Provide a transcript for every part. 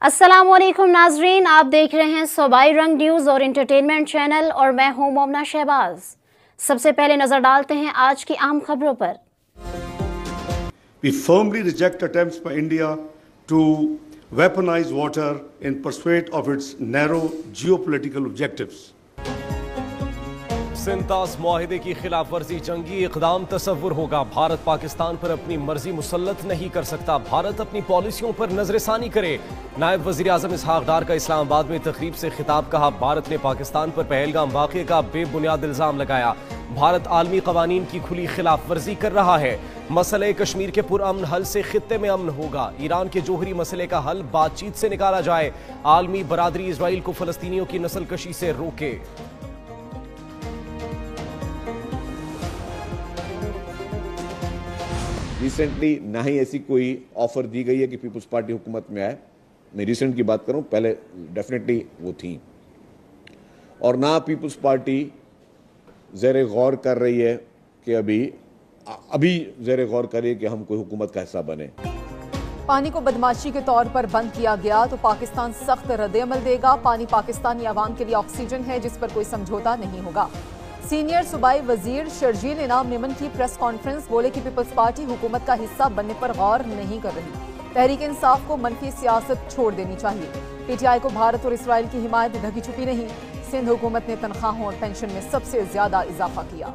अस्सलामुअलैकुम नाजरीन, आप देख रहे हैं सूबाई रंग न्यूज़ और इंटरटेनमेंट चैनल और मैं हूं मोमना शहबाज। सबसे पहले नजर डालते हैं आज की अहम खबरों पर। We firmly reject attempts by India to weaponize water in pursuit of its narrow geopolitical objectives. सिंतास मुआहिदे की खिलाफ वर्जी जंगी इकदाम तसव्वुर होगा। भारत पाकिस्तान पर अपनी मर्जी मुसल्लत नहीं कर सकता। भारत अपनी पॉलिसियों पर नजरसानी करे। नायब वजीर आजम इसहाक डार का इस्लामाबाद में तकरीब से खिताब। कहा, भारत ने पाकिस्तान पर पहलगाम वाक़े का बेबुनियाद इल्जाम लगाया। भारत आलमी कवानीन की खुली खिलाफ वर्जी कर रहा है। मसले कश्मीर के पुरअमन हल से खित्ते में अमन होगा। ईरान के जोहरी मसले का हल बातचीत से निकाला जाए। आलमी बरादरी इसराइल को फलस्तीनियों की नस्ल कशी से रोके। रिसेंटली ना ही ऐसी कोई ऑफर दी गई है कि पीपल्स पार्टी हुकूमत में आए। मैं रिसेंट की बात करूं, पहले डेफिनेटली वो थी, और ना पीपल्स पार्टी ज़ेर गौर कर रही है कि अभी ज़ेर गौर करे कि हम कोई हुकूमत का हिस्सा बने। पानी को बदमाशी के तौर पर बंद किया गया तो पाकिस्तान सख्त रद्द-ए-अमल देगा। पानी पाकिस्तानी आवाम के लिए ऑक्सीजन है जिस पर कोई समझौता नहीं होगा। सीनियर सूबाई वजीर शर्जील इनाम मेमन की प्रेस कॉन्फ्रेंस। बोले कि पीपल्स पार्टी हुकूमत का हिस्सा बनने पर गौर नहीं कर रही। तहरीक इंसाफ को मनफी सियासत छोड़ देनी चाहिए। पीटीआई को भारत और इसराइल की हिमायत ढकी छुपी नहीं। सिंध हुकूमत ने तनख्वाहों और पेंशन में सबसे ज्यादा इजाफा किया।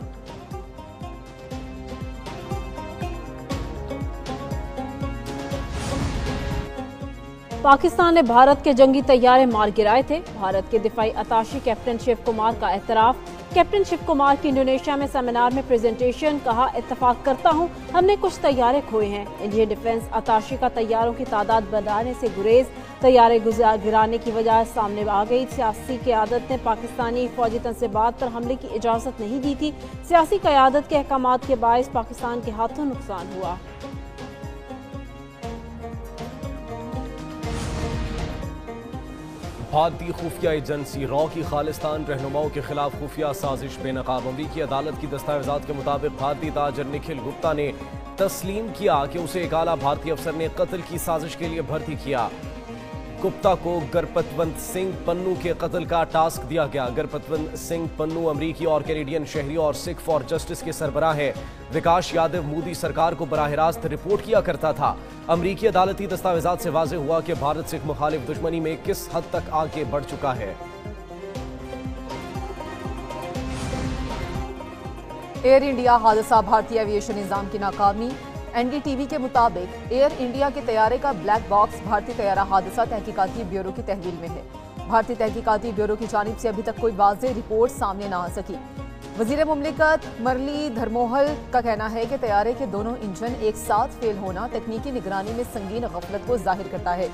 पाकिस्तान ने भारत के जंगी तैयारे मार गिराए थे। भारत के दिफाई अताशी कैप्टन शिव कुमार का एतराफ। कैप्टन शिव कुमार की इंडोनेशिया में सेमिनार में प्रेजेंटेशन। कहा, इत्तफाक करता हूं हमने कुछ तैयारे खोए हैं। इंडियन डिफेंस अताशी का तैयारों की तादाद बढ़ाने से गुरेज। तैयारे गिराने की वजह सामने आ गई। सियासी क़यादत ने पाकिस्तानी फौजी तनसीबात पर हमले की इजाज़त नहीं दी थी। सियासी क़यादत के अहकामात के बायस पाकिस्तान के हाथों नुकसान हुआ। भारतीय खुफिया एजेंसी रॉ की खालिस्तान रहनुमाओं के खिलाफ खुफिया साजिश बेनकाब। अमरीकी अदालत की दस्तावेजात के मुताबिक भारतीय ताजर निखिल गुप्ता ने तस्लीम किया कि उसे एक आला भारतीय अफसर ने कत्ल की साजिश के लिए भर्ती किया। गुप्ता को गरपतवंत सिंह पन्नू के कत्ल का टास्क दिया गया। गरपतवंत सिंह पन्नू अमरीकी और कैनेडियन शहरी और सिख फॉर जस्टिस के सरबराह है। विकास यादव मोदी सरकार को बराह रास्त रिपोर्ट किया करता था। अमरीकी अदालती दस्तावेजात से वाज़ेह हुआ कि भारत सिख मुखालिफ दुश्मनी में किस हद तक आगे बढ़ चुका है। एयर इंडिया हादसा, भारतीय एविएशन निज़ाम की नाकामी। एनडीटीवी के मुताबिक एयर इंडिया के तैयारे का ब्लैक बॉक्स भारतीय तैयारा हादसा तहकीकाती ब्यूरो की तहवील में है। भारतीय तहकीकाती ब्यूरो की जानिब से अभी तक कोई वाज़ेह रिपोर्ट सामने न आ सकी। वज़ीर मुमलिकत मरली धर्मोहल का कहना है कि तैयारे के दोनों इंजन एक साथ फेल होना तकनीकी निगरानी में संगीन गफलत को जाहिर करता है।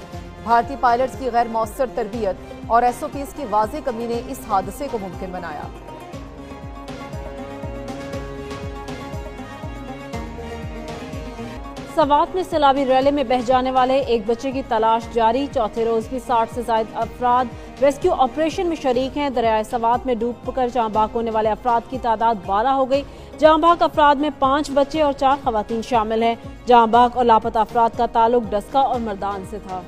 भारतीय पायलट्स की गैर मौसर तरबियत और SOPs की वाज़ेह कमी ने इस हादसे को मुमकिन बनाया। सवात में सैलाबी रैली में बह जाने वाले एक बच्चे की तलाश जारी। चौथे रोज भी 60 से ज्यादा अफराद रेस्क्यू ऑपरेशन में शरीक हैं। दरियाए सवात में डूब कर जहां बाग होने वाले अफराद की तादाद 12 हो गई। जहां बाग अफराद में 5 बच्चे और 4 खवातीन शामिल हैं। जहां बाग और लापता अफराद का ताल्लुक डस्का और मर्दान से था।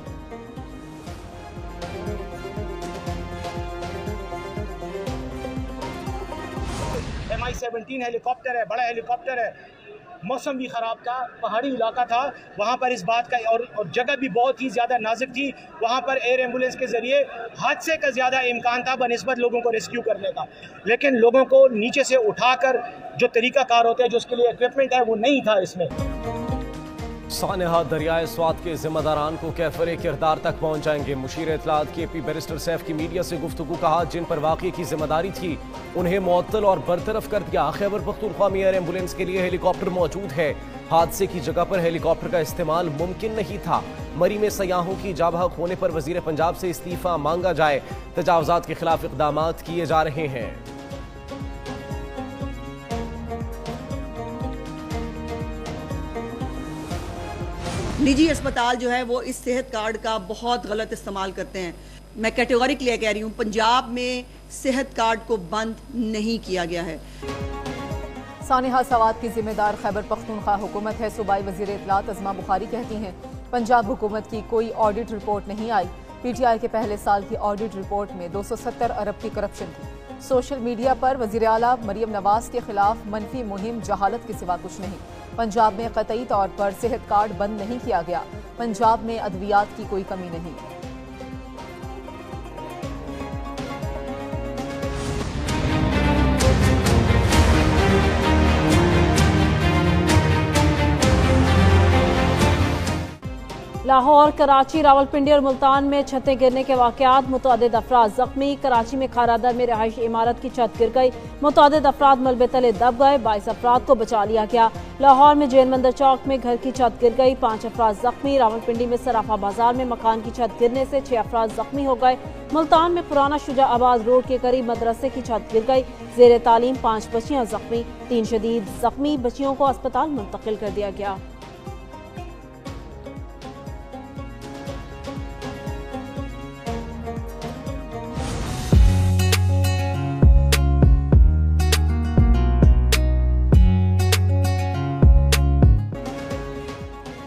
MI-17 हेलीकॉप्टर है, बड़ा हेलीकॉप्टर है। मौसम भी ख़राब था, पहाड़ी इलाका था, वहाँ पर इस बात का और जगह भी बहुत ही ज़्यादा नाजुक थी। वहाँ पर एयर एम्बुलेंस के ज़रिए हादसे का ज़्यादा इम्कान था बनिस्बत लोगों को रेस्क्यू करने का, लेकिन लोगों को नीचे से उठाकर जो तरीक़ाकार होते हैं, जो उसके लिए इक्विपमेंट है, वो नहीं था इसमें। सानेहा दरियाए स्वात के जिम्मेदारान को कैफरे किरदार तक पहुँच जाएंगे। मुशीर इत्तलात KP बैरिस्टर सैफ की मीडिया से गुफ्तगू। कहा, जिन पर वाक़े की जिम्मेदारी थी उन्हें मुअत्तल और बरतरफ कर दिया। खैबर पख्तूनख्वा में एयर एम्बुलेंस के लिए हेलीकॉप्टर मौजूद है। हादसे की जगह पर हेलीकॉप्टर का इस्तेमाल मुमकिन नहीं था। मरी में सयाहों की जाबहक होने पर वजीर पंजाब से इस्तीफा मांगा जाए। तजावुजात के खिलाफ इक़दाम किए जा रहे हैं। निजी अस्पताल जो है वो इस सेहत कार्ड का बहुत गलत इस्तेमाल करते हैं। मैं कैटेगोरिकली कह रही हूँ, पंजाब में सेहत कार्ड को बंद नहीं किया गया है। सानेहा सवात की जिम्मेदार खैबर पख्तूनख्वा हुकूमत है। सूबाई वज़ीर इत्तलात अज़मा बुखारी कहती हैं, पंजाब हुकूमत की कोई ऑडिट रिपोर्ट नहीं आई। पीटीआई के पहले साल की ऑडिट रिपोर्ट में 270 अरब की करप्शन थी। सोशल मीडिया पर वज़ीर आला मरियम नवाज के खिलाफ मनफी मुहिम जहालत के सिवा कुछ नहीं। पंजाब में कतई तौर पर सेहत कार्ड बंद नहीं किया गया। पंजाब में अद्वियात की कोई कमी नहीं। लाहौर, कराची, रावलपिंडी और मुल्तान में छतें गिरने के वाकयात, मुतअद्दिद अफराद जख्मी। कराची में खारादर में रहायशी इमारत की छत गिर गई, मुतअद्दिद अफराद मलबे तले दब गए, 22 अफराद को बचा लिया गया। लाहौर में जैन मंदिर चौक में घर की छत गिर गई, 5 अफराद जख्मी। रावलपिंडी में सराफा बाजार में मकान की छत गिरने से 6 अफराद जख्मी हो गए। मुल्तान में पुराना शुजाआबाद रोड के करीब मदरसे की छत गिर गई, जेर तालीम 5 बच्चियां जख्मी। 3 शदीद जख्मी बच्चियों को अस्पताल मुंतकिल कर दिया गया।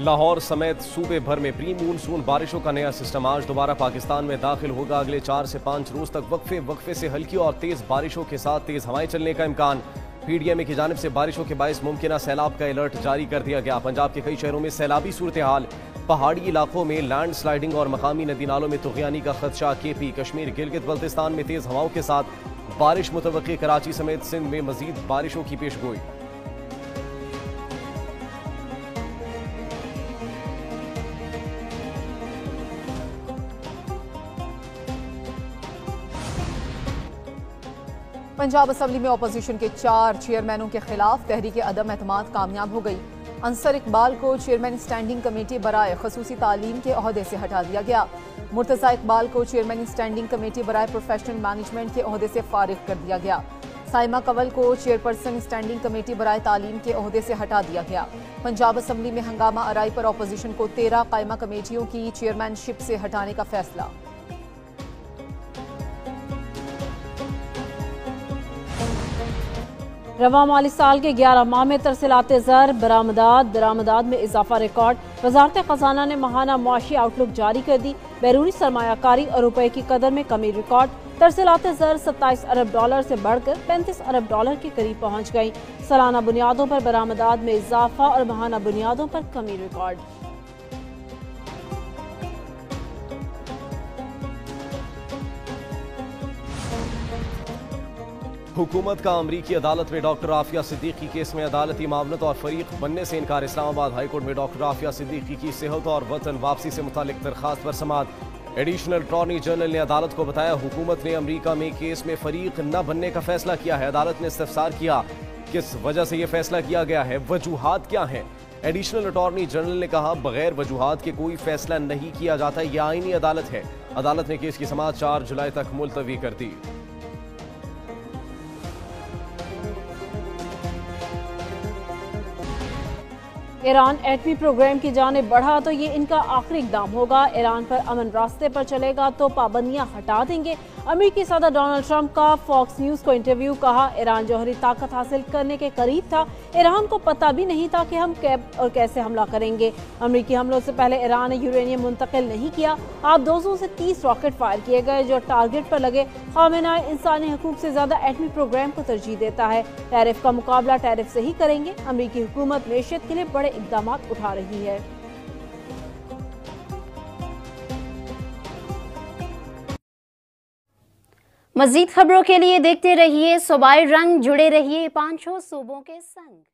लाहौर समेत सूबे भर में प्री मूनसून बारिशों का नया सिस्टम आज दोबारा पाकिस्तान में दाखिल होगा। अगले 4 से 5 रोज तक वक्फे से हल्की और तेज बारिशों के साथ तेज हवाएं चलने का इम्कान। पीडीएमए की जानिब से बारिशों के बायस मुमकिन सैलाब का अलर्ट जारी कर दिया गया। पंजाब के कई शहरों में सैलाबी सूरत हाल, पहाड़ी इलाकों में लैंड स्लाइडिंग और मकामी नदी नालों में तुग़यानी का खदशा। केपी, कश्मीर, गिलगित बल्तिस्तान में तेज हवाओं के साथ बारिश मुतवक्की। कराची समेत सिंध में मजीद बारिशों की पेशगोई। पंजाब असम्बली में अपोजिशन के 4 चेयरमैनों के खिलाफ तहरीक अदम एतमाद कामयाब हो गई। अंसर इकबाल को चेयरमैन स्टैंडिंग कमेटी बराए खसूसी तालीम के ओहदे से हटा दिया गया। मुर्तज़ा इकबाल को चेयरमैन स्टैंडिंग कमेटी बराए प्रोफेशनल मैनेजमेंट के ओहदे से फारिग कर दिया गया। साइमा कंवल को चेयरपर्सन स्टैंडिंग कमेटी बराए तालीम के ओहदे से हटा दिया गया। पंजाब असम्बली में हंगामा आराई पर अपोजिशन को 13 कायमा कमेटियों की चेयरमैनशिप से हटाने का फैसला। रवा माली साल के 11 माह में तरसीलात ज़र, दरामदात में इजाफा रिकॉर्ड। वजारत खजाना ने माहाना मुआशी आउटलुक जारी कर दी। बैरूनी सरमायाकारी और रुपए की कदर में कमी रिकॉर्ड। तरसीलात ज़र 27 अरब डॉलर से बढ़कर 35 अरब डॉलर के करीब पहुंच गई। सालाना बुनियादों पर बरामदात में इजाफा और माहाना बुनियादों पर कमी रिकॉर्ड। हुकूमत का अमरीकी अदालत में डॉक्टर आफिया सिद्दीकी केस में अदालती मामलत और फरीक बनने से इनकार। इस्लामाबाद हाईकोर्ट में डॉक्टर आफिया सिद्दीकी की सेहत और वतन वापसी से मुतालिक दरखास्त पर समाअत। एडिशनल अटॉर्नी जनरल ने अदालत को बताया, हुकूमत ने अमरीका में केस में फरीक न बनने का फैसला किया है। अदालत ने इस्तफसार किया, किस वजह से यह फैसला किया गया है, वजूहात क्या हैं। एडिशनल अटॉर्नी जनरल ने कहा, बगैर वजूहात के कोई फैसला नहीं किया जाता, यह आईनी अदालत है। अदालत ने केस की समाअत 4 जुलाई तक मुलतवी कर दी। ईरान एटमी प्रोग्राम की जानिब बढ़ा तो ये इनका आखिरी इक़दाम होगा। ईरान पर अमन रास्ते पर चलेगा तो पाबंदियां हटा देंगे। अमेरिकी सदर डोनाल्ड ट्रंप का फॉक्स न्यूज़ को इंटरव्यू। कहा, ईरान जौहरी ताकत हासिल करने के करीब था। ईरान को पता भी नहीं था कि हम कब और कैसे हमला करेंगे। अमेरिकी हमलों से पहले ईरान ने यूरेनियम मुंतकिल नहीं किया। आप 200 से 30 रॉकेट फायर किए गए जो टारगेट पर लगे। खामेनेई इंसानी हकूक से ज्यादा एटमी प्रोग्राम को तरजीह देता है। टैरिफ का मुकाबला टैरिफ से ही करेंगे। अमेरिकी हुकूमत मैशियत के लिए बड़े इक़दाम उठा रही है। मज़ीद खबरों के लिए देखते रहिए सूबाई रंग, जुड़े रहिए 5 सूबों के संग।